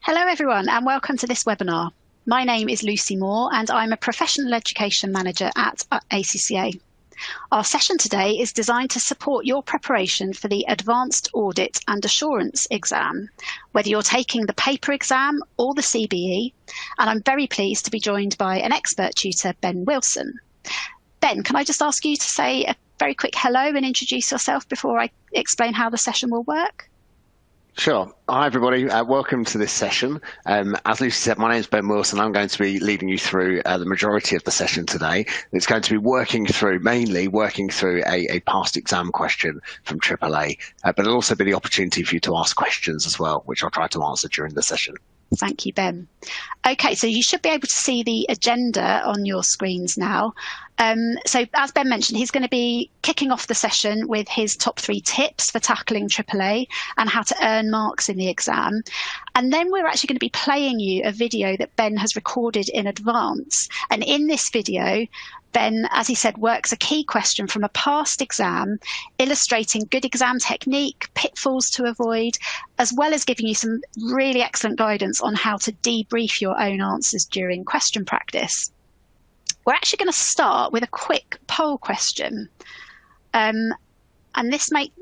Hello everyone and welcome to this webinar. My name is Lucy Moore and I'm a Professional Education Manager at ACCA. Our session today is designed to support your preparation for the Advanced Audit and Assurance exam, whether you're taking the paper exam or the CBE, and I'm very pleased to be joined by an expert tutor, Ben Wilson. Ben, can I just ask you to say a very quick hello and introduce yourself before I explain how the session will work? Sure. Hi, everybody. Welcome to this session. As Lucy said, my name is Ben Wilson. I'm going to be leading you through the majority of the session today. It's going to be mainly working through a past exam question from AAA, but it'll also be the opportunity for you to ask questions as well, which I'll try to answer during the session. Thank you, Ben. Okay, so you should be able to see the agenda on your screens now. So as Ben mentioned, he's going to be kicking off the session with his top 3 tips for tackling AAA and how to earn marks in the exam. And then we're actually going to be playing you a video that Ben has recorded in advance. And in this video, Ben, as he said, works a key question from a past exam, illustrating good exam technique, pitfalls to avoid, as well as giving you some really excellent guidance on how to debrief your own answers during question practice. We're actually going to start with a quick poll question. And this might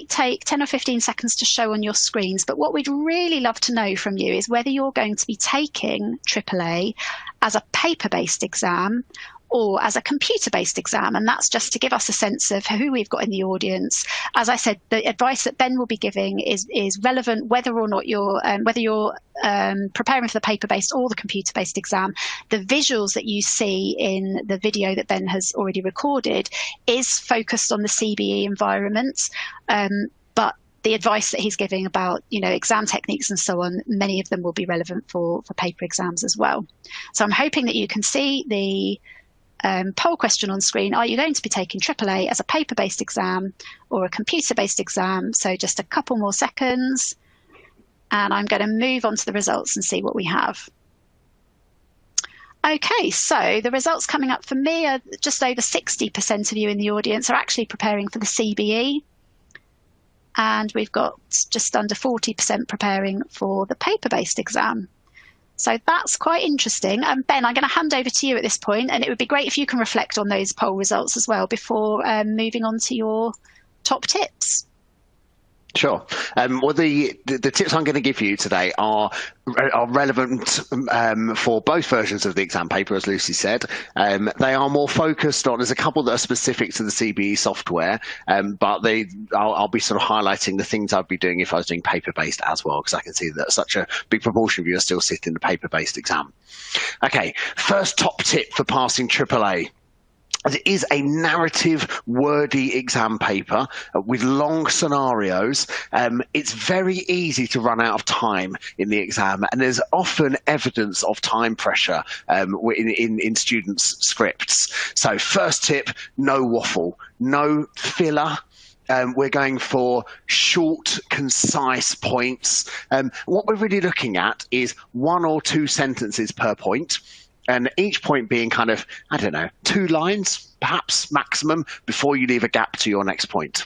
take 10 or 15 seconds to show on your screens, but what we'd really love to know from you is whether you're going to be taking AAA as a paper-based exam or as a computer-based exam, and that's just to give us a sense of who we've got in the audience. As I said, the advice that Ben will be giving is relevant whether or not you're preparing for the paper-based or the computer-based exam. The visuals that you see in the video that Ben has already recorded is focused on the CBE environment, but the advice that he's giving about, exam techniques and so on, many of them will be relevant for paper exams as well. So I'm hoping that you can see the poll question on screen. Are you going to be taking AAA as a paper-based exam or a computer-based exam? So just a couple more seconds and I'm going to move on to the results and see what we have. Okay, so the results coming up for me are just over 60% of you in the audience are actually preparing for the CBE, and we've got just under 40% preparing for the paper-based exam. So that's quite interesting. Ben, I'm going to hand over to you at this point, and it would be great if you can reflect on those poll results as well before moving on to your top tips. Sure. Well, the tips I'm going to give you today are relevant for both versions of the exam paper, as Lucy said. They are more focused on, there's a couple that are specific to the CBE software, but I'll be sort of highlighting the things I'd be doing if I was doing paper-based as well, because I can see that such a big proportion of you are still sitting the paper-based exam. Okay, first top tip for passing AAA. It is a narrative, wordy exam paper with long scenarios. It's very easy to run out of time in the exam, and there's often evidence of time pressure in students' scripts. So first tip, no waffle, no filler. We're going for short, concise points. What we're really looking at is 1 or 2 sentences per point, and each point being kind of, 2 lines, perhaps maximum, before you leave a gap to your next point.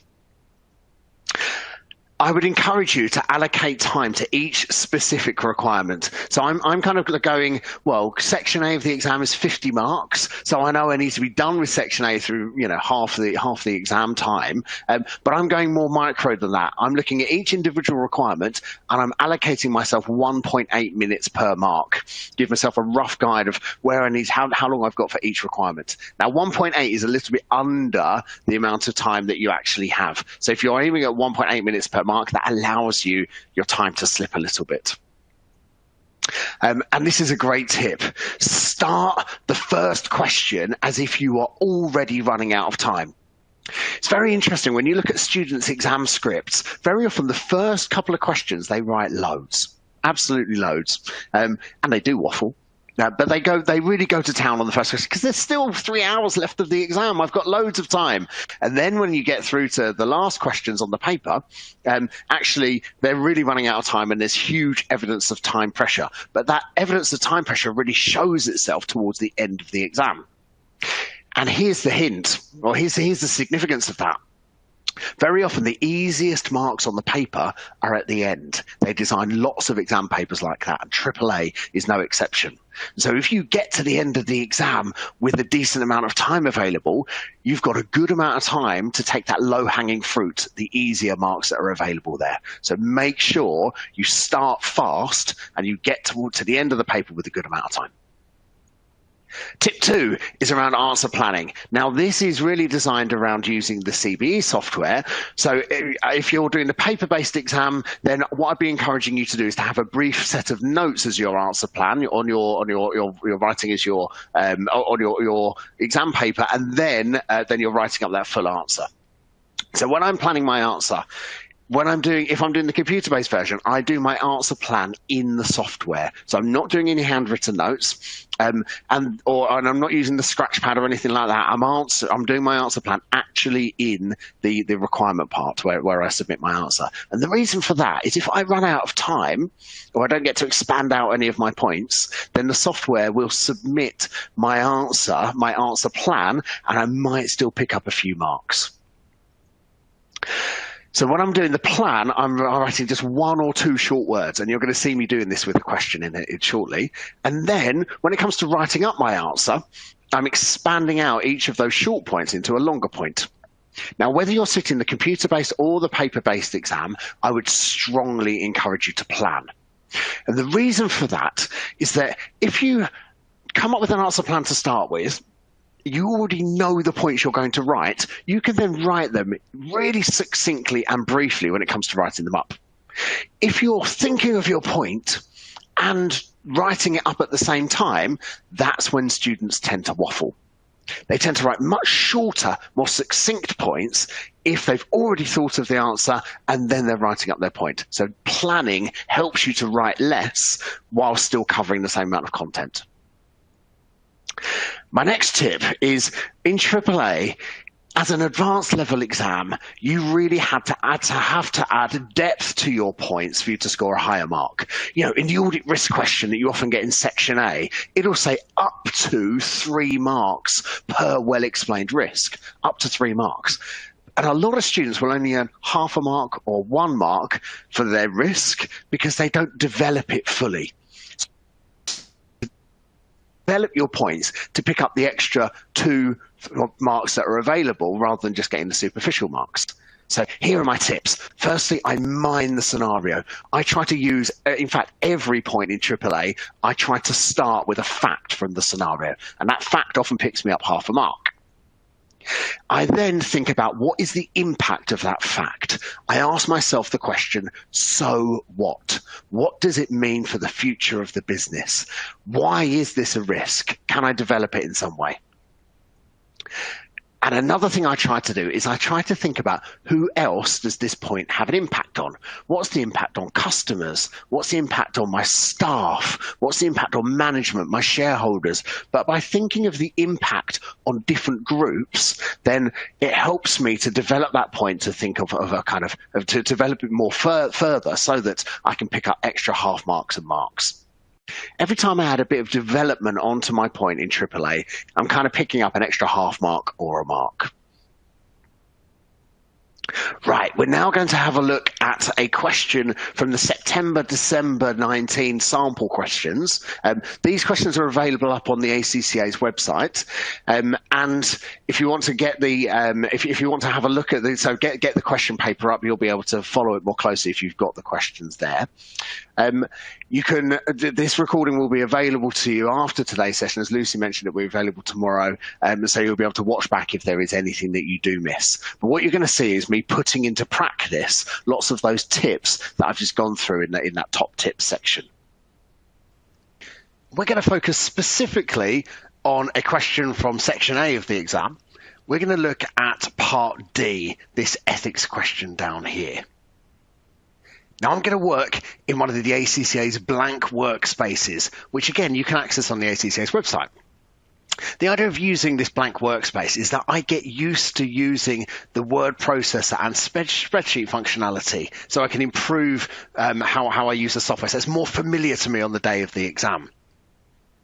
I would encourage you to allocate time to each specific requirement. So I'm kind of going, well, section A of the exam is 50 marks. So I know I need to be done with section A through, half the exam time. But I'm going more micro than that. I'm looking at each individual requirement and I'm allocating myself 1.8 minutes per mark. Give myself a rough guide of where I need, how long I've got for each requirement. Now, 1.8 is a little bit under the amount of time that you actually have. So if you're aiming at 1.8 minutes per mark, that allows you your time to slip a little bit. And this is a great tip. Start the first question as if you are already running out of time. It's very interesting when you look at students' exam scripts, very often the first couple of questions, they write loads, absolutely loads, and they do waffle. But they really go to town on the first question because there's still 3 hours left of the exam. I've got loads of time. And then when you get through to the last questions on the paper, actually they're really running out of time and there's huge evidence of time pressure. But that evidence of time pressure really shows itself towards the end of the exam. And here's the hint, or here's the significance of that. Very often the easiest marks on the paper are at the end. They design lots of exam papers like that, and AAA is no exception. So if you get to the end of the exam with a decent amount of time available, you've got a good amount of time to take that low-hanging fruit, the easier marks that are available there. So make sure you start fast and you get to the end of the paper with a good amount of time. Tip 2 is around answer planning. Now, this is really designed around using the CBE software. So if you're doing the paper-based exam, then what I'd be encouraging you to do is to have a brief set of notes as your answer plan on your writing as your on your exam paper, and then you're writing up that full answer. So when I'm planning my answer, if I'm doing the computer-based version, I do my answer plan in the software. So I'm not doing any handwritten notes, and I'm not using the scratch pad or anything like that. I'm doing my answer plan actually in the requirement part where I submit my answer. And the reason for that is if I run out of time or I don't get to expand out any of my points, then the software will submit my answer plan, and I might still pick up a few marks. So when I'm doing the plan, I'm writing just 1 or 2 short words, and you're going to see me doing this with a question in it shortly. And then when it comes to writing up my answer, I'm expanding out each of those short points into a longer point. Now, whether you're sitting the computer-based or the paper-based exam, I would strongly encourage you to plan. And the reason for that is that if you come up with an answer plan to start with, you already know the points you're going to write. You can then write them really succinctly and briefly when it comes to writing them up. If you're thinking of your point and writing it up at the same time, that's when students tend to waffle. They tend to write much shorter, more succinct points if they've already thought of the answer and then they're writing up their point. So planning helps you to write less while still covering the same amount of content. My next tip is in AAA, as an advanced level exam, you really have to add depth to your points for you to score a higher mark. You know, in the audit risk question that you often get in section A, it'll say up to 3 marks per well-explained risk, up to 3 marks. And a lot of students will only earn half a mark or 1 mark for their risk because they don't develop it fully. Develop your points to pick up the extra 2 marks that are available rather than just getting the superficial marks. So here are my tips. Firstly, I mine the scenario. I try to use, in fact, every point in AAA, I try to start with a fact from the scenario. And that fact often picks me up half a mark. I then think about what is the impact of that fact. I ask myself the question, so what? What does it mean for the future of the business? Why is this a risk? Can I develop it in some way? And another thing I try to do is I try to think about who else does this point have an impact on? What's the impact on customers? What's the impact on my staff? What's the impact on management, my shareholders? But by thinking of the impact on different groups, then it helps me to develop that point to think of a kind of, to develop it more further so that I can pick up extra half marks and marks. Every time I add a bit of development onto my point in AAA, I'm kind of picking up an extra half mark or a mark. Right, we're now going to have a look at a question from the September-December 19 sample questions. These questions are available up on the ACCA's website, and if you want to get the, if you want to have a look at the, so get the question paper up, you'll be able to follow it more closely if you've got the questions there. This recording will be available to you after today's session. As Lucy mentioned, it will be available tomorrow, so you'll be able to watch back if there is anything that you do miss. But what you're going to see is me putting into practice lots of those tips that I've just gone through in that top tips section. We're going to focus specifically on a question from section A of the exam. We're going to look at part D, this ethics question down here. Now I'm going to work in one of the ACCA's blank workspaces, which again you can access on the ACCA's website. The idea of using this blank workspace is that I get used to using the word processor and spreadsheet functionality so I can improve how I use the software. So it's more familiar to me on the day of the exam.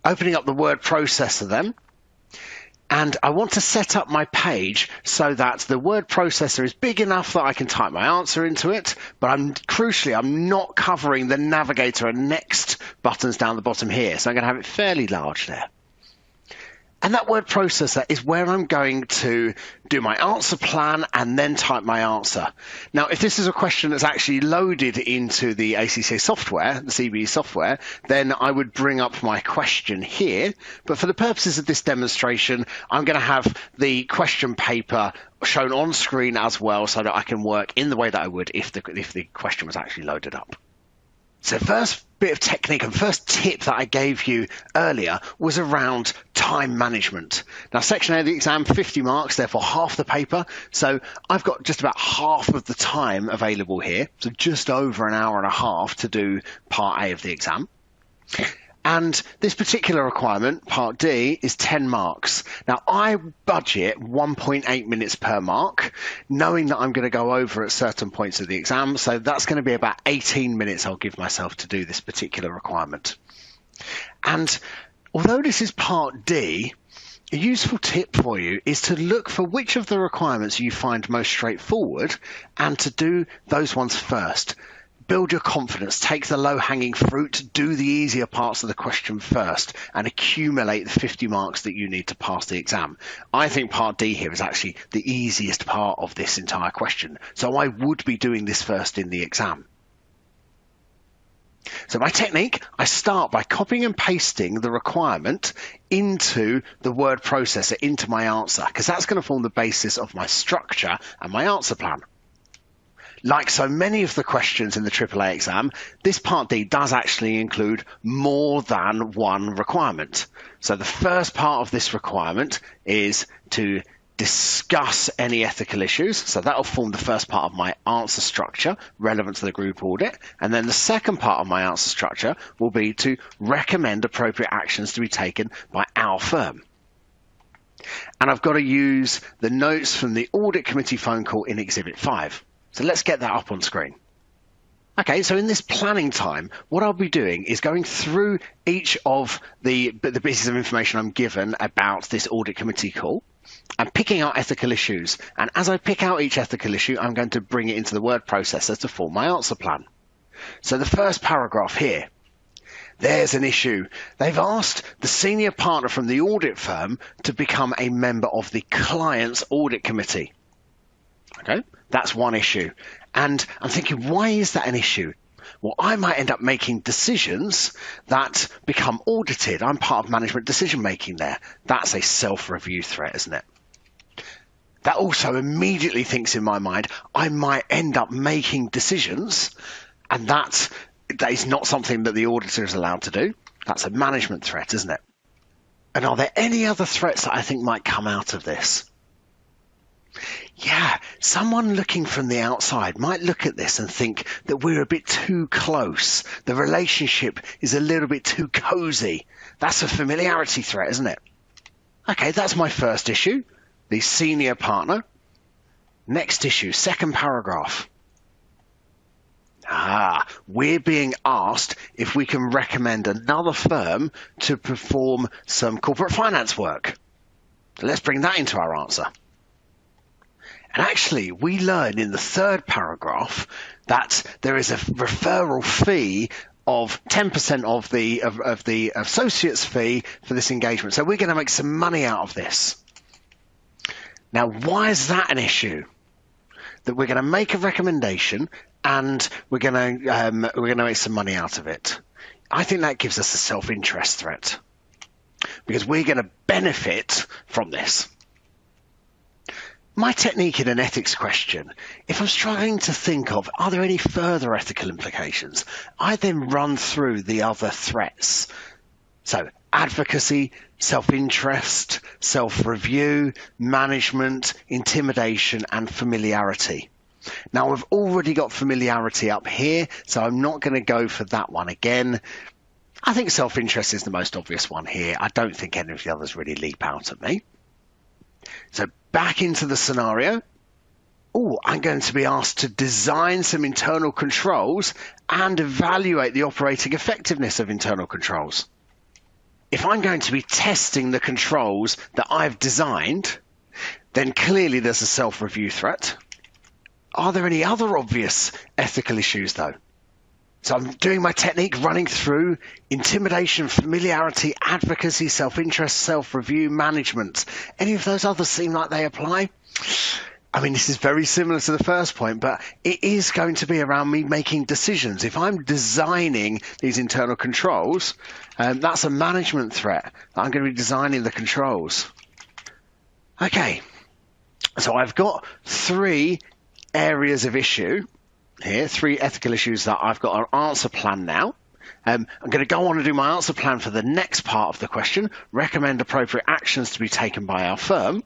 Opening up the word processor then, And I want to set up my page so that the word processor is big enough that I can type my answer into it, but crucially, I'm not covering the navigator and next buttons down the bottom here. So I'm going to have it fairly large there. And that word processor is where I'm going to do my answer plan and then type my answer. Now, if this is a question that's actually loaded into the ACCA software, the CBE software, then I would bring up my question here. But for the purposes of this demonstration, I'm going to have the question paper shown on screen as well so that I can work in the way that I would if the question was actually loaded up. So first bit of technique and first tip that I gave you earlier was around time management. Now, section A of the exam, 50 marks, therefore half the paper. So I've got just about half of the time available here. So just over an hour and a half to do part A of the exam. And this particular requirement, part D, is 10 marks. Now, I budget 1.8 minutes per mark, knowing that I'm going to go over at certain points of the exam. So that's going to be about 18 minutes I'll give myself to do this particular requirement. And although this is part D, a useful tip for you is to look for which of the requirements you find most straightforward and to do those ones first. Build your confidence, take the low-hanging fruit, do the easier parts of the question first, and accumulate the 50 marks that you need to pass the exam. I think part D here is actually the easiest part of this entire question, so I would be doing this first in the exam. So my technique, I start by copying and pasting the requirement into the word processor, into my answer, because that's going to form the basis of my structure and my answer plan. Like so many of the questions in the AAA exam, this part D does actually include more than one requirement. So the first part of this requirement is to discuss any ethical issues. So that'll form the first part of my answer structure relevant to the group audit. And then the second part of my answer structure will be to recommend appropriate actions to be taken by our firm. And I've got to use the notes from the audit committee phone call in Exhibit 5. So let's get that up on screen. Okay, so in this planning time, what I'll be doing is going through each of the pieces of information I'm given about this audit committee call and picking out ethical issues. And as I pick out each ethical issue, I'm going to bring it into the word processor to form my answer plan. So the first paragraph here, there's an issue. They've asked the senior partner from the audit firm to become a member of the client's audit committee. Okay, that's one issue. And I'm thinking, why is that an issue? Well, I might end up making decisions that become audited. I'm part of management decision making there. That's a self-review threat, isn't it? That also immediately thinks in my mind, I might end up making decisions, and that is not something that the auditor is allowed to do. That's a management threat, isn't it? And are there any other threats that I think might come out of this? Yeah, someone looking from the outside might look at this and think that we're a bit too close. The relationship is a little bit too cozy. That's a familiarity threat, isn't it? Okay, that's my first issue, the senior partner. Next issue, second paragraph. We're being asked if we can recommend another firm to perform some corporate finance work. So let's bring that into our answer. And actually, we learn in the third paragraph that there is a referral fee of 10% of the associate's fee for this engagement. So we're going to make some money out of this. Now, why is that an issue? That we're going to make a recommendation and we're going to make some money out of it. I think that gives us a self-interest threat because we're going to benefit from this. My technique in an ethics question, if I'm struggling to think of, are there any further ethical implications? I then run through the other threats. So advocacy, self-interest, self-review, management, intimidation, and familiarity. Now, I've already got familiarity up here, so I'm not going to go for that one again. I think self-interest is the most obvious one here. I don't think any of the others really leap out at me. So back into the scenario. I'm going to be asked to design some internal controls and evaluate the operating effectiveness of internal controls. if I'm going to be testing the controls that I've designed, then clearly there's a self-review threat. Are there any other obvious ethical issues though? So I'm doing my technique, running through intimidation, familiarity, advocacy, self-interest, self-review, management. Any of those others seem like they apply? I mean, this is very similar to the first point, but it is going to be around me making decisions. If I'm designing these internal controls, that's a management threat. I'm going to be designing the controls. Okay, so I've got 3 areas of issue here, 3 ethical issues that I've got an answer plan now. I'm going to go on and do my answer plan for the next part of the question, recommend appropriate actions to be taken by our firm.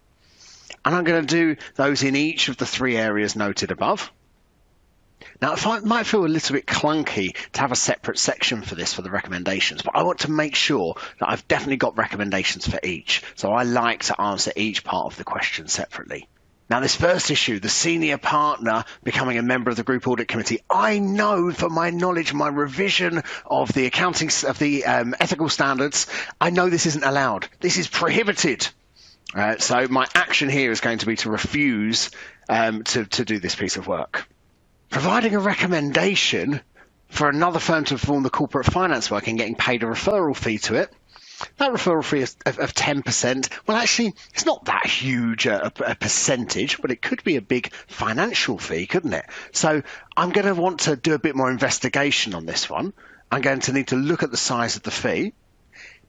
And I'm going to do those in each of the 3 areas noted above. Now, it might feel a little bit clunky to have a separate section for this for the recommendations, but I want to make sure that I've definitely got recommendations for each. So I like to answer each part of the question separately. Now, this first issue, the senior partner becoming a member of the group audit committee, I know from my knowledge, my revision of the accounting, of the ethical standards, I know this isn't allowed. This is prohibited. So my action here is going to be to refuse to do this piece of work. Providing a recommendation for another firm to perform the corporate finance work and getting paid a referral fee to it. That referral fee of 10%, well, actually, it's not that huge a percentage, but it could be a big financial fee, couldn't it? So I'm going to want to do a bit more investigation on this one. I'm going to need to look at the size of the fee.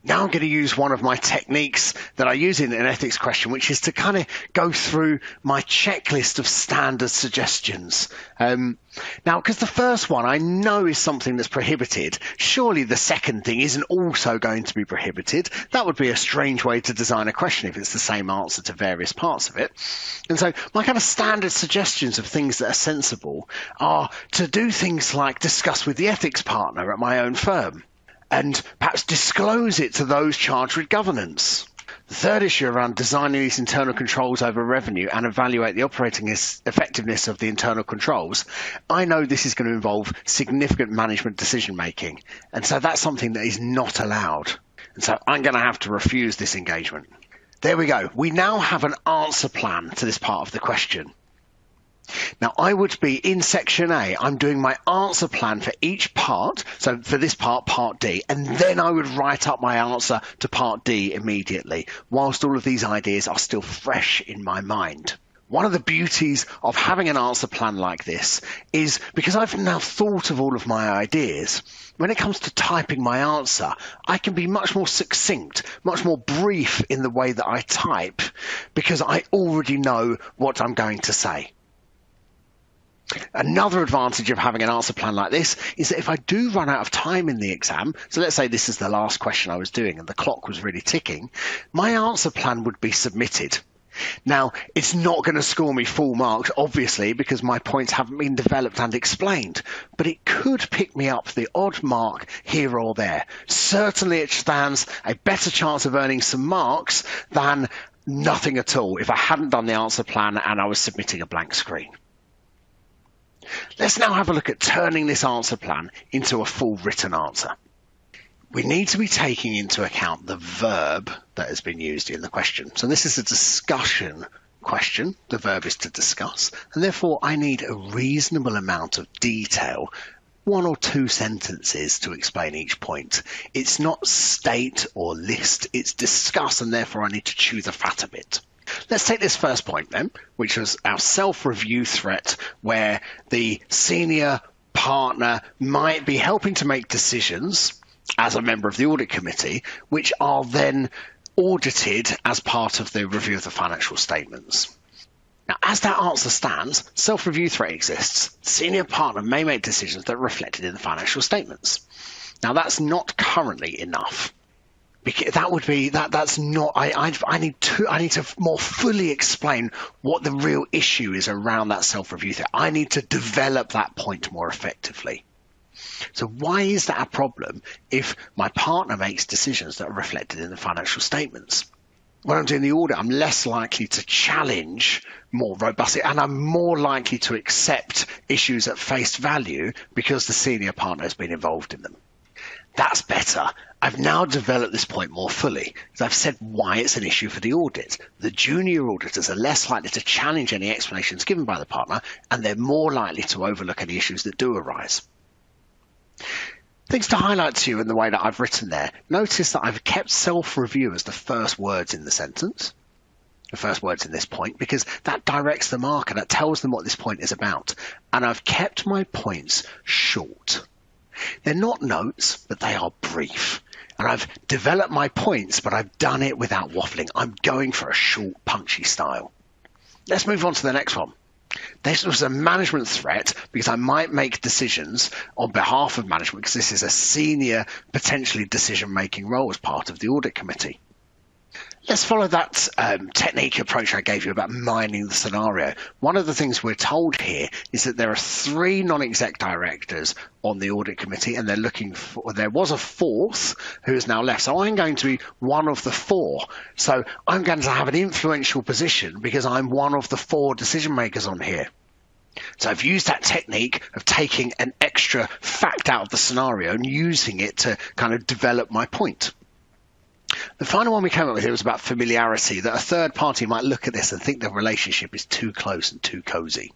Now I'm going to use one of my techniques that I use in an ethics question, which is to kind of go through my checklist of standard suggestions. Now, because the first one I know is something that's prohibited, surely the second thing isn't also going to be prohibited. That would be a strange way to design a question if it's the same answer to various parts of it. And so my kind of standard suggestions of things that are sensible are to do things like discuss with the ethics partner at my own firm, and perhaps disclose it to those charged with governance. The third issue around designing these internal controls over revenue and evaluate the operating effectiveness of the internal controls. I know this is going to involve significant management decision making, and so that's something that is not allowed. And so I'm going to have to refuse this engagement. There we go. We now have an answer plan to this part of the question. Now, I would be in section A, I'm doing my answer plan for each part. So for this part, part D, and then I would write up my answer to part D immediately, whilst all of these ideas are still fresh in my mind. One of the beauties of having an answer plan like this is because I've now thought of all of my ideas, when it comes to typing my answer, I can be much more succinct, much more brief in the way that I type, because I already know what I'm going to say. Another advantage of having an answer plan like this is that if I do run out of time in the exam, so let's say this is the last question I was doing and the clock was really ticking, my answer plan would be submitted. Now, it's not going to score me full marks, obviously, because my points haven't been developed and explained, but it could pick me up the odd mark here or there. Certainly it stands a better chance of earning some marks than nothing at all if I hadn't done the answer plan and I was submitting a blank screen. Let's now have a look at turning this answer plan into a full written answer. We need to be taking into account the verb that has been used in the question. So this is a discussion question. The verb is to discuss, and therefore I need a reasonable amount of detail, 1 or 2 sentences to explain each point. It's not state or list, it's discuss, and therefore I need to chew the fat a bit. Let's take this first point then, which was our self-review threat, where the senior partner might be helping to make decisions as a member of the audit committee, which are then audited as part of the review of the financial statements. Now, as that answer stands, self-review threat exists. Senior partner may make decisions that are reflected in the financial statements. Now, that's not currently enough. Because that would be that's not. I need to more fully explain what the real issue is around that self-review thing. I need to develop that point more effectively. So why is that a problem if my partner makes decisions that are reflected in the financial statements? When I'm doing the audit, I'm less likely to challenge more robustly, and I'm more likely to accept issues at face value because the senior partner has been involved in them. That's better. I've now developed this point more fully, because I've said why it's an issue for the audit. The junior auditors are less likely to challenge any explanations given by the partner, and they're more likely to overlook any issues that do arise. Things to highlight to you in the way that I've written there. Notice that I've kept self-review as the first words in the sentence, the first words in this point, because that directs the marker, that tells them what this point is about. And I've kept my points short. They're not notes, but they are brief. And I've developed my points, but I've done it without waffling. I'm going for a short, punchy style. Let's move on to the next one. This was a management threat because I might make decisions on behalf of management, because this is a senior, potentially decision-making role as part of the audit committee. Let's follow that technique approach I gave you about mining the scenario. One of the things we're told here is that there are 3 non-exec directors on the audit committee, and they're looking for, there was a 4th who is now left. So I'm going to be one of the 4. So I'm going to have an influential position because I'm one of the 4 decision makers on here. So I've used that technique of taking an extra fact out of the scenario and using it to kind of develop my point. The final one we came up with here was about familiarity, that a third party might look at this and think the relationship is too close and too cozy.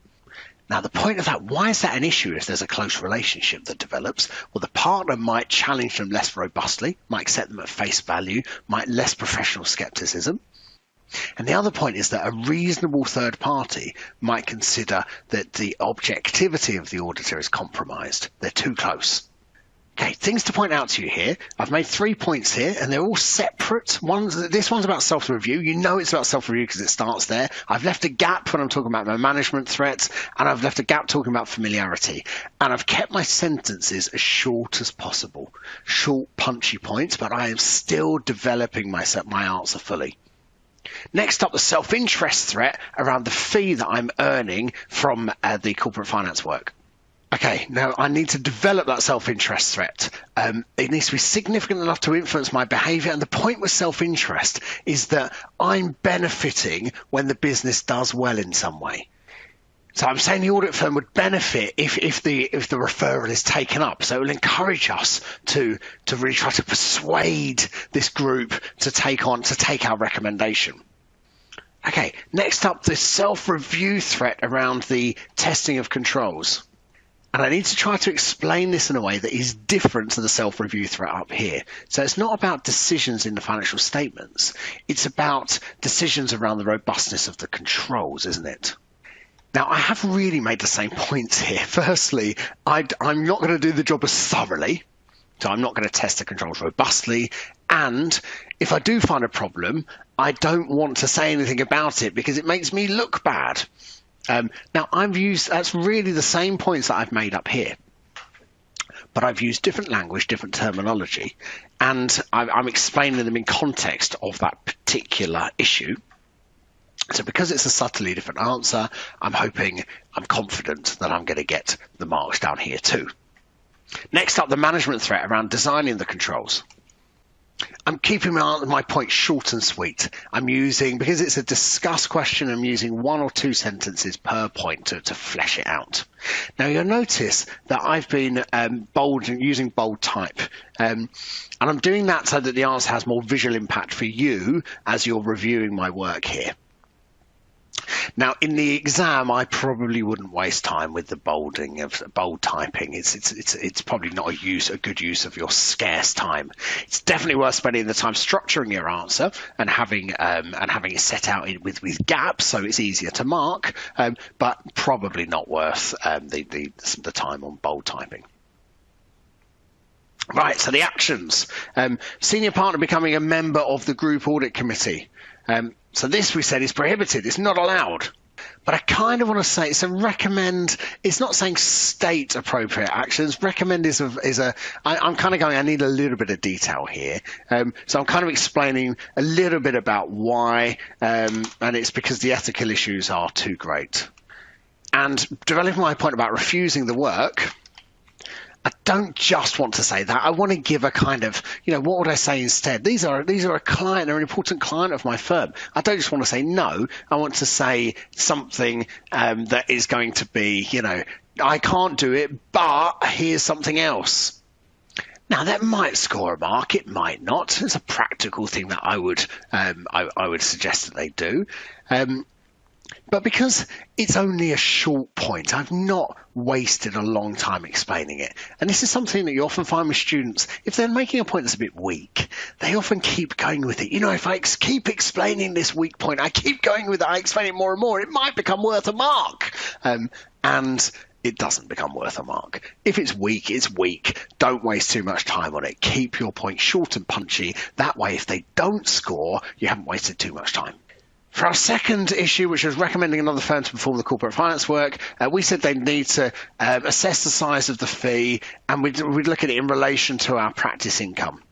Now, the point of that, why is that an issue if there's a close relationship that develops? Well, the partner might challenge them less robustly, might accept them at face value, might less professional skepticism. And the other point is that a reasonable third party might consider that the objectivity of the auditor is compromised. They're too close. Okay, things to point out to you here. I've made 3 points here, and they're all separate. This one's about self-review. You know it's about self-review because it starts there. I've left a gap when I'm talking about my management threats, and I've left a gap talking about familiarity. And I've kept my sentences as short as possible. Short, punchy points, but I am still developing my answer fully. Next up, the self-interest threat around the fee that I'm earning from the corporate finance work. Okay, now I need to develop that self-interest threat. It needs to be significant enough to influence my behaviour, and the point with self-interest is that I'm benefiting when the business does well in some way. So I'm saying the audit firm would benefit if the referral is taken up. So it will encourage us to really try to persuade this group to take our recommendation. Okay, next up, the self-review threat around the testing of controls. And I need to try to explain this in a way that is different to the self-review threat up here. So it's not about decisions in the financial statements. It's about decisions around the robustness of the controls, isn't it? Now, I have really made the same points here. Firstly, I'm not going to do the job as thoroughly. So I'm not going to test the controls robustly. And if I do find a problem, I don't want to say anything about it because it makes me look bad. Now, that's really the same points that I've made up here, but I've used different language, different terminology, and I'm explaining them in context of that particular issue. So because it's a subtly different answer, I'm confident that I'm going to get the marks down here too. Next up, the management threat around designing the controls. I'm keeping my point short and sweet. Because it's a discuss question, I'm using 1 or 2 sentences per point to flesh it out. Now you'll notice that I've been using bold type. And I'm doing that so that the answer has more visual impact for you as you're reviewing my work here. Now, in the exam, I probably wouldn't waste time with the bold typing. It's probably not a good use of your scarce time. It's definitely worth spending the time structuring your answer and having it set out with gaps so it's easier to mark, but probably not worth the time on bold typing. Right, so the actions. Senior partner becoming a member of the group audit committee. So this we said is prohibited, it's not allowed. But I kind of want to say, so recommend, it's not saying state appropriate actions. Recommend I'm kind of going, I need a little bit of detail here. So I'm kind of explaining a little bit about why, and it's because the ethical issues are too great. And developing my point about refusing the work, I don't just want to say that. I want to give a kind of, what would I say instead? These are a client, they're an important client of my firm. I don't just want to say no. I want to say something that is going to be, I can't do it, but here's something else. Now that might score a mark, it might not. It's a practical thing that I would suggest that they do. But because it's only a short point, I've not wasted a long time explaining it. And this is something that you often find with students. If they're making a point that's a bit weak, they often keep going with it. You know, if I keep explaining this weak point, I keep going with it, I explain it more and more, it might become worth a mark. And it doesn't become worth a mark. If it's weak, it's weak. Don't waste too much time on it. Keep your point short and punchy. That way, if they don't score, you haven't wasted too much time. For our second issue, which was recommending another firm to perform the corporate finance work, we said they'd need to assess the size of the fee, and we'd look at it in relation to our practice income.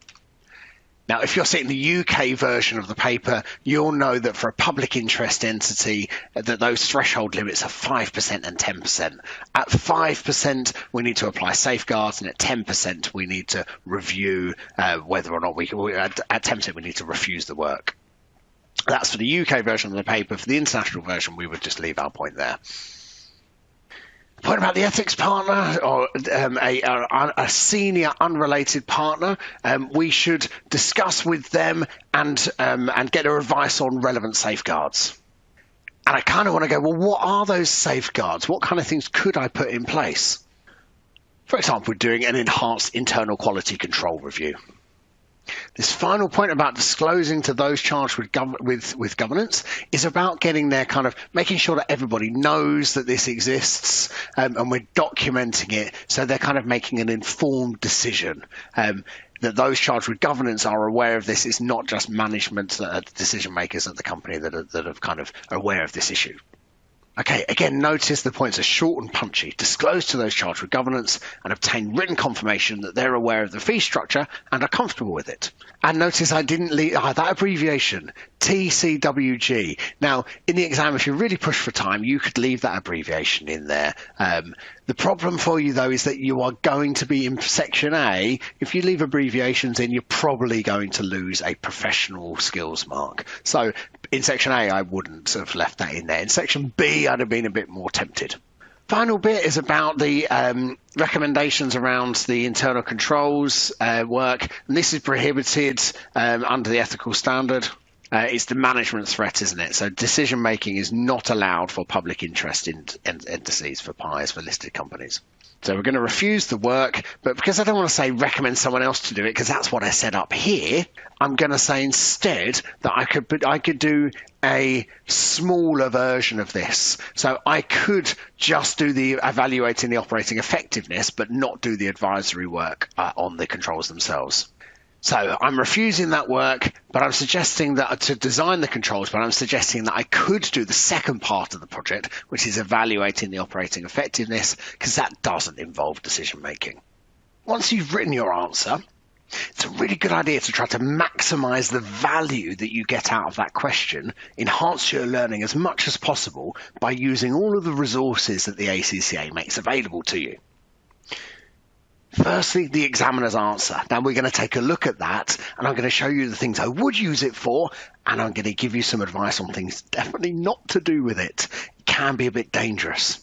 Now, if you're seeing the UK version of the paper, you'll know that for a public interest entity, that those threshold limits are 5% and 10%. At 5%, we need to apply safeguards, and at 10%, we need to review whether or not at 10%, we need to refuse the work. That's for the UK version of the paper. For the international version, we would just leave our point there. Point about the ethics partner or a senior unrelated partner, we should discuss with them and get their advice on relevant safeguards. And I kind of want to go, well, what are those safeguards? What kind of things could I put in place? For example, doing an enhanced internal quality control review. This final point about disclosing to those charged with governance is about getting there, kind of making sure that everybody knows that this exists, and we're documenting it so they're kind of making an informed decision. That those charged with governance are aware of this. It's not just management that are decision makers at the company that are kind of aware of this issue. Okay, again, notice the points are short and punchy. Disclose to those charged with governance and obtain written confirmation that they're aware of the fee structure and are comfortable with it. And notice I didn't leave that abbreviation, TCWG. Now, in the exam, if you really push for time, you could leave that abbreviation in there. The problem for you, though, is that you are going to be in Section A. If you leave abbreviations in, you're probably going to lose a professional skills mark. So in Section A, I wouldn't have left that in there. In Section B, I'd have been a bit more tempted. Final bit is about the recommendations around the internal controls work. And this is prohibited under the ethical standard. It's the management threat, isn't it? So decision making is not allowed for public interest in entities, for PIs, for listed companies. So we're going to refuse the work, but because I don't want to say recommend someone else to do it, because that's what I set up here, I'm going to say instead that I could do a smaller version of this. So I could just do the evaluating the operating effectiveness, but not do the advisory work on the controls themselves. So I'm refusing that work, but I'm suggesting that to design the controls, but I'm suggesting that I could do the second part of the project, which is evaluating the operating effectiveness, because that doesn't involve decision making. Once you've written your answer, it's a really good idea to try to maximize the value that you get out of that question, enhance your learning as much as possible by using all of the resources that the ACCA makes available to you. Firstly, the examiner's answer. Now we're going to take a look at that, and I'm going to show you the things I would use it for, and I'm going to give you some advice on things definitely not to do with it. It can be a bit dangerous.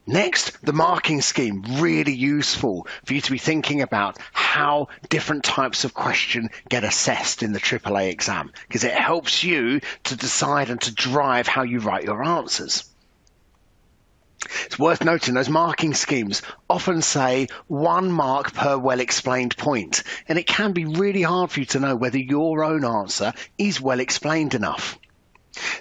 Next, the marking scheme, really useful for you to be thinking about how different types of question get assessed in the AAA exam, because it helps you to decide and to drive how you write your answers. It's worth noting those marking schemes often say 1 mark per well-explained point, and it can be really hard for you to know whether your own answer is well explained enough.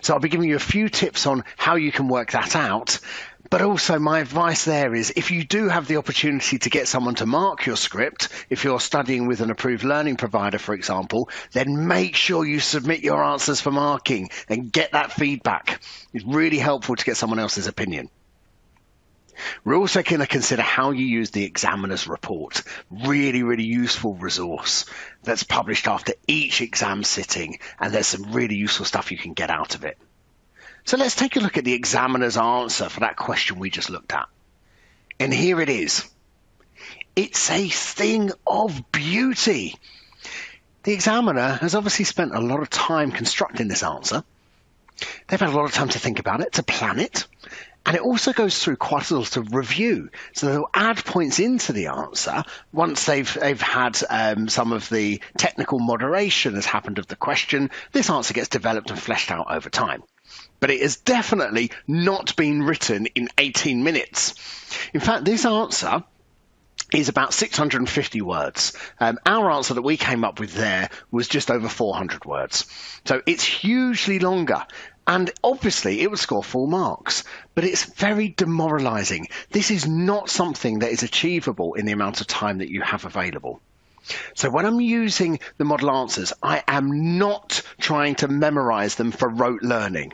So I'll be giving you a few tips on how you can work that out, but also my advice there is if you do have the opportunity to get someone to mark your script, if you're studying with an approved learning provider, for example, then make sure you submit your answers for marking and get that feedback. It's really helpful to get someone else's opinion. We're also going to consider how you use the examiner's report, really, really useful resource that's published after each exam sitting, and there's some really useful stuff you can get out of it. So let's take a look at the examiner's answer for that question we just looked at. And here it is. It's a thing of beauty. The examiner has obviously spent a lot of time constructing this answer. They've had a lot of time to think about it, to plan it, And it also goes through quite a lot of review. So they'll add points into the answer once they've had some of the technical moderation has happened of the question. This answer gets developed and fleshed out over time. But it has definitely not been written in 18 minutes. In fact, this answer is about 650 words. Our answer that we came up with there was just over 400 words. So it's hugely longer. And obviously it would score full marks, but it's very demoralizing. This is not something that is achievable in the amount of time that you have available. So when I'm using the model answers, I am not trying to memorize them for rote learning.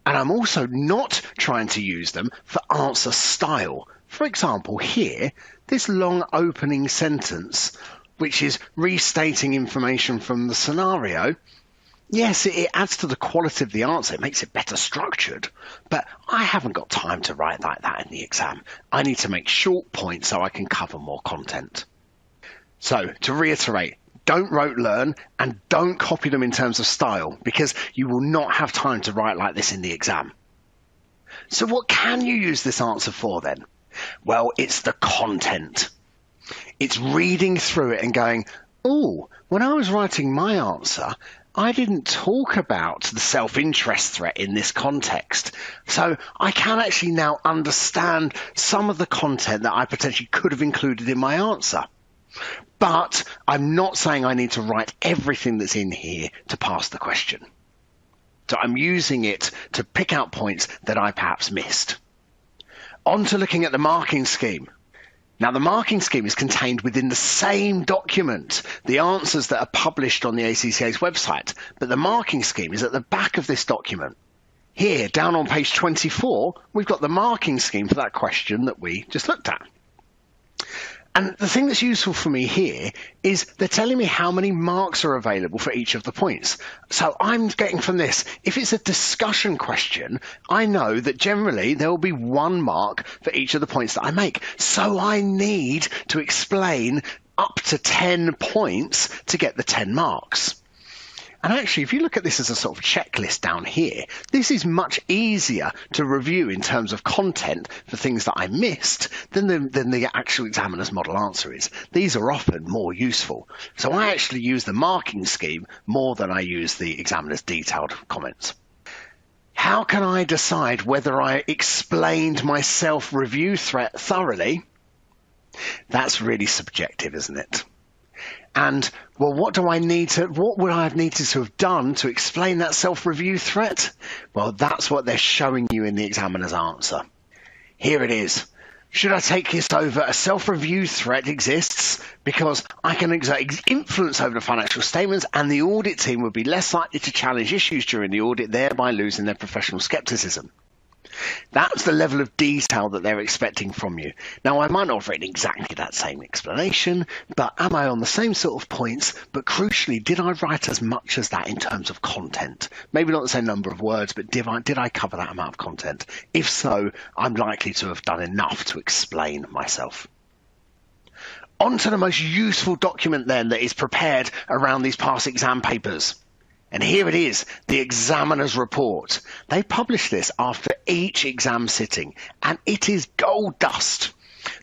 And I'm also not trying to use them for answer style. For example, here, this long opening sentence, which is restating information from the scenario, yes, it adds to the quality of the answer. It makes it better structured, but I haven't got time to write like that in the exam. I need to make short points so I can cover more content. So to reiterate, don't rote learn and don't copy them in terms of style, because you will not have time to write like this in the exam. So what can you use this answer for then? Well, it's the content. It's reading through it and going, oh, when I was writing my answer, I didn't talk about the self-interest threat in this context. So I can actually now understand some of the content that I potentially could have included in my answer. But I'm not saying I need to write everything that's in here to pass the question. So I'm using it to pick out points that I perhaps missed. On to looking at the marking scheme. Now, the marking scheme is contained within the same document, the answers that are published on the ACCA's website, but the marking scheme is at the back of this document. Here, down on page 24, we've got the marking scheme for that question that we just looked at. And the thing that's useful for me here is they're telling me how many marks are available for each of the points. So I'm getting from this, if it's a discussion question, I know that generally there will be 1 mark for each of the points that I make. So I need to explain up to 10 points to get the 10 marks. And actually, if you look at this as a sort of checklist down here, this is much easier to review in terms of content for things that I missed than the actual examiner's model answer is. These are often more useful. So I actually use the marking scheme more than I use the examiner's detailed comments. How can I decide whether I explained my self-review threat thoroughly? That's really subjective, isn't it? And, well, what would I have needed to have done to explain that self-review threat? Well, that's what they're showing you in the examiner's answer. Here it is. Should I take this over? A self-review threat exists because I can exert influence over the financial statements, and the audit team would be less likely to challenge issues during the audit, thereby losing their professional skepticism. That's the level of detail that they're expecting from you. Now, I might not have written exactly that same explanation, but am I on the same sort of points? But crucially, did I write as much as that in terms of content? Maybe not the same number of words, but did I cover that amount of content? If so, I'm likely to have done enough to explain myself. On to the most useful document then that is prepared around these past exam papers. And here it is, the examiner's report. They publish this after each exam sitting, and it is gold dust.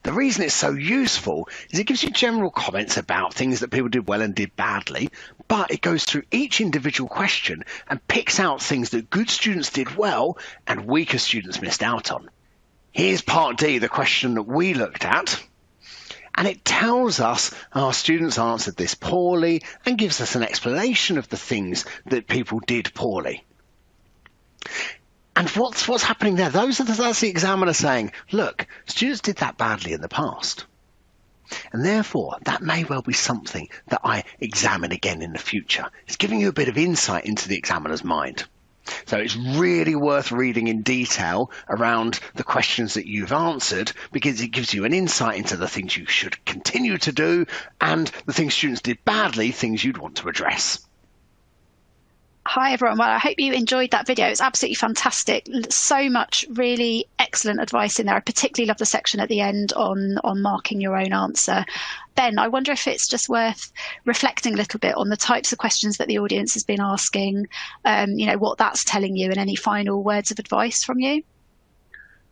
The reason it's so useful is it gives you general comments about things that people did well and did badly, but it goes through each individual question and picks out things that good students did well and weaker students missed out on. Here's part D, the question that we looked at. And it tells us our students answered this poorly and gives us an explanation of the things that people did poorly. And what's happening there? That's the examiner saying, look, students did that badly in the past. And therefore, that may well be something that I examine again in the future. It's giving you a bit of insight into the examiner's mind. So it's really worth reading in detail around the questions that you've answered, because it gives you an insight into the things you should continue to do and the things students did badly, things you'd want to address. Hi everyone, well I hope you enjoyed that video. It's absolutely fantastic. So much really excellent advice in there. I particularly love the section at the end on marking your own answer. Ben, I wonder if it's just worth reflecting a little bit on the types of questions that the audience has been asking, what that's telling you, and any final words of advice from you.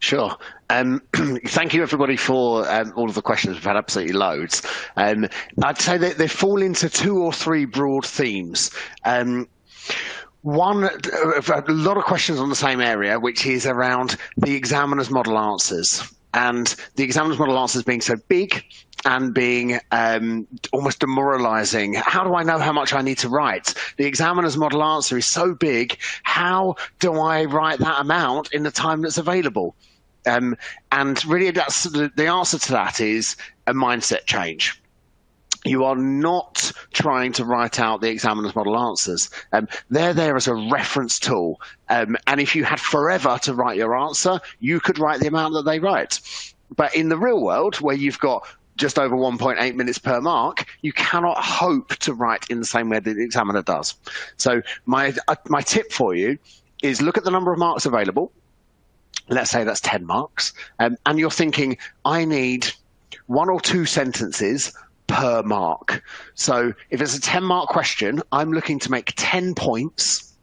Sure. Thank you, everybody, for all of the questions. We've had absolutely loads. I'd say that they fall into 2 or 3 broad themes. One, a lot of questions on the same area, which is around the examiner's model answers. And the examiner's model answers being so big and being almost demoralizing. How do I know how much I need to write? The examiner's model answer is so big. How do I write that amount in the time that's available? And really, that's the answer to that is a mindset change. You are not trying to write out the examiner's model answers. They're there as a reference tool. And if you had forever to write your answer, you could write the amount that they write. But in the real world, where you've got just over 1.8 minutes per mark, you cannot hope to write in the same way that the examiner does. So my tip for you is look at the number of marks available. Let's say that's 10 marks. And you're thinking, I need 1 or 2 sentences per mark. So if it's a 10-mark question, I'm looking to make 10 points,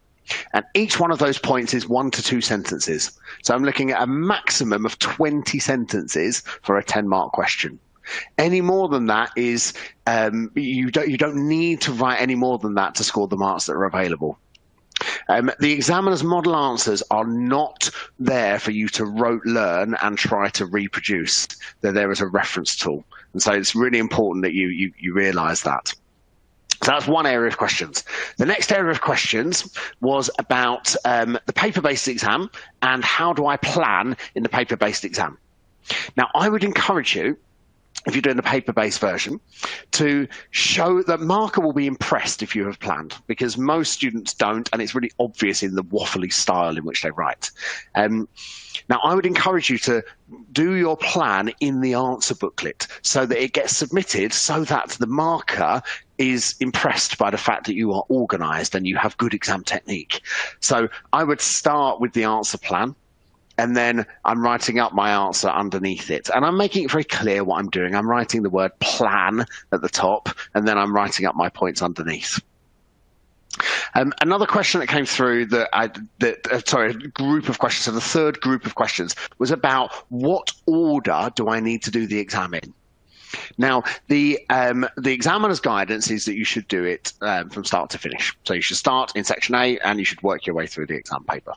and each one of those points is 1 to 2 sentences. So I'm looking at a maximum of 20 sentences for a 10-mark question. Any more than that is you don't need to write any more than that to score the marks that are available. The examiner's model answers are not there for you to rote learn and try to reproduce. They're there as a reference tool. And so it's really important that you realize that. So that's one area of questions. The next area of questions was about the paper-based exam and how do I plan in the paper-based exam. Now, I would encourage you, if you're doing the paper-based version, to show that marker will be impressed if you have planned, because most students don't, and it's really obvious in the waffly style in which they write. Now, I would encourage you to do your plan in the answer booklet so that it gets submitted so that the marker is impressed by the fact that you are organized and you have good exam technique. So I would start with the answer plan, and then I'm writing up my answer underneath it. And I'm making it very clear what I'm doing. I'm writing the word plan at the top, and then I'm writing up my points underneath. Another question that came through a group of questions, so the third group of questions was about what order do I need to do the exam in? Now, the examiner's guidance is that you should do it from start to finish. So you should start in section A and you should work your way through the exam paper.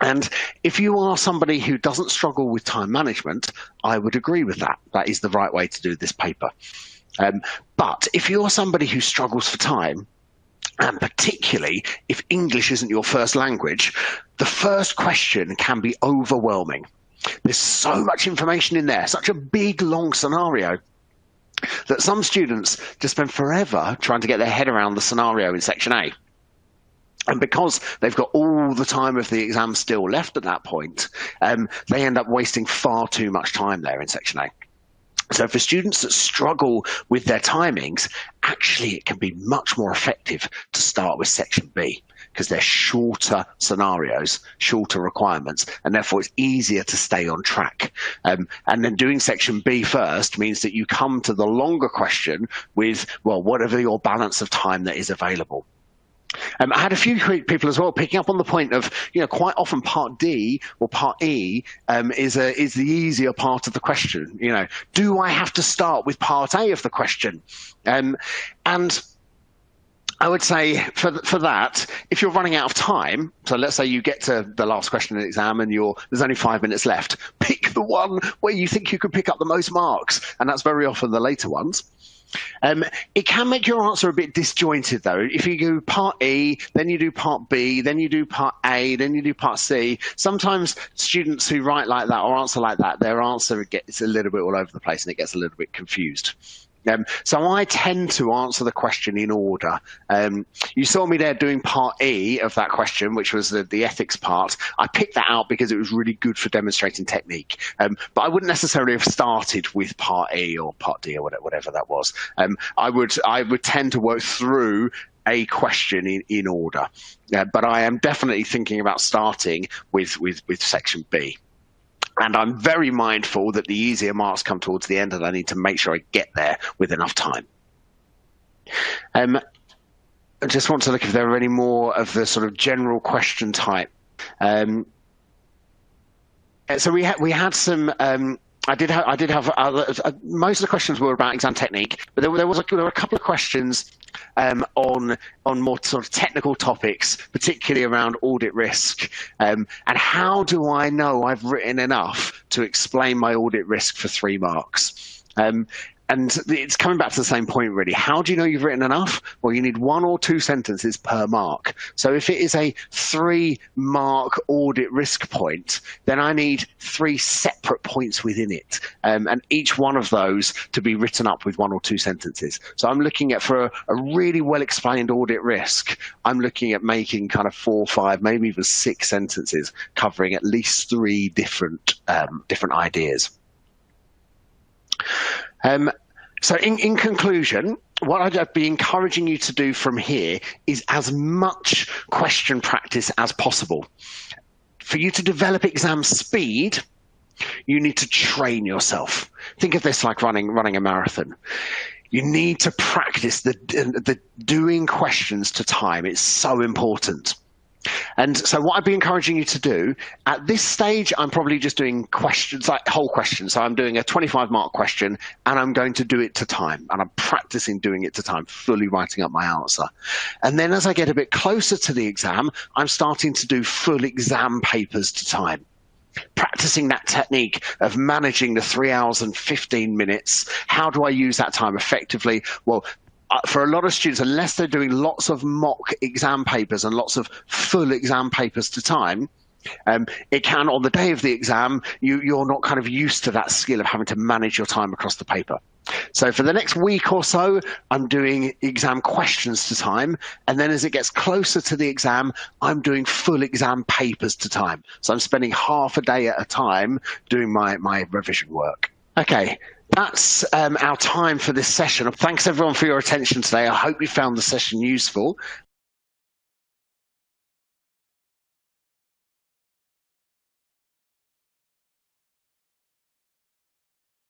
And if you are somebody who doesn't struggle with time management, I would agree with that. That is the right way to do this paper. But if you're somebody who struggles for time, and particularly if English isn't your first language, the first question can be overwhelming. There's so much information in there, such a big, long scenario, that some students just spend forever trying to get their head around the scenario in section A. And because they've got all the time of the exam still left at that point, they end up wasting far too much time there in section A. So for students that struggle with their timings, actually it can be much more effective to start with section B, because they're shorter scenarios, shorter requirements, and therefore it's easier to stay on track. And then doing section B first means that you come to the longer question with, well, whatever your balance of time that is available. I had a few people as well picking up on the point of, quite often part D or part E is the easier part of the question. Do I have to start with part A of the question? And I would say for that, if you're running out of time, so let's say you get to the last question in the exam and there's only 5 minutes left, pick the one where you think you could pick up the most marks, and that's very often the later ones. It can make your answer a bit disjointed, though. If you do part E, then you do part B, then you do part A, then you do part C. Sometimes students who write like that or answer like that, their answer gets a little bit all over the place and it gets a little bit confused. So I tend to answer the question in order. You saw me there doing part E of that question, which was the ethics part. I picked that out because it was really good for demonstrating technique. But I wouldn't necessarily have started with part E or part D or whatever that was. I would tend to work through a question in order. But I am definitely thinking about starting with section B. And I'm very mindful that the easier marks come towards the end, and I need to make sure I get there with enough time. I just want to look if there are any more of the sort of general question type. So we had some. I did have most of the questions were about exam technique, but there were a couple of questions on more sort of technical topics, particularly around audit risk, and how do I know I've written enough to explain my audit risk for 3 marks? And it's coming back to the same point, really. How do you know you've written enough? Well, you need 1 or 2 sentences per mark. So if it is a 3-mark audit risk point, then I need 3 separate points within it. And each one of those to be written up with 1 or 2 sentences. So I'm looking at, for a really well-explained audit risk, I'm looking at making kind of 4, 5, maybe even 6 sentences covering at least 3 different ideas. So in conclusion, what I'd be encouraging you to do from here is as much question practice as possible. For you to develop exam speed, you need to train yourself. Think of this like running a marathon. You need to practice the doing questions to time. It's so important. And so what I'd be encouraging you to do, at this stage, I'm probably just doing questions, like whole questions. So I'm doing a 25-mark question, and I'm going to do it to time. And I'm practicing doing it to time, fully writing up my answer. And then as I get a bit closer to the exam, I'm starting to do full exam papers to time. Practicing that technique of managing the 3 hours and 15 minutes. How do I use that time effectively? Well, for a lot of students, unless they're doing lots of mock exam papers and lots of full exam papers to time, it can, on the day of the exam, you're not kind of used to that skill of having to manage your time across the paper. So for the next week or so, I'm doing exam questions to time. And then as it gets closer to the exam, I'm doing full exam papers to time. So I'm spending half a day at a time doing my revision work. Okay. That's our time for this session. Thanks everyone for your attention today. I hope you found the session useful.